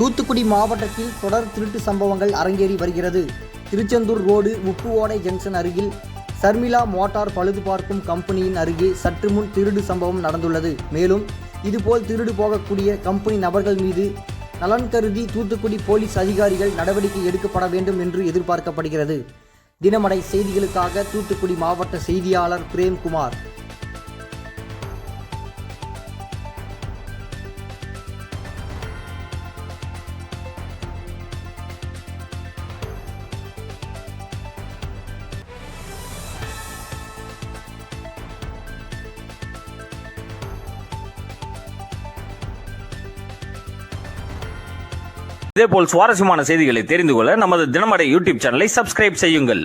தூத்துக்குடி மாவட்டத்தில் தொடர் திருட்டு சம்பவங்கள் அரங்கேறி வருகிறது. திருச்செந்தூர் ரோடு உப்பு ஓடை ஜங்ஷன் அருகில் சர்மிளா மோட்டார் பழுது பார்க்கும் கம்பெனியின் அருகே சற்று முன் திருடு சம்பவம் நடந்துள்ளது. மேலும் இதுபோல் திருடு போகக்கூடிய கம்பெனி நபர்கள் மீது நலன் கருதி தூத்துக்குடி போலீஸ் அதிகாரிகள் நடவடிக்கை எடுக்கப்பட வேண்டும் என்று எதிர்பார்க்கப்படுகிறது. தினமடை செய்திகளுக்காக தூத்துக்குடி மாவட்ட செய்தியாளர் பிரேம்குமார். இதேபோல் சுவாரஸ்யமான செய்திகளை தெரிந்து கொள்ள நமது தினமடை யூடியூப் சேனலை சப்ஸ்கிரைப் செய்யுங்கள்.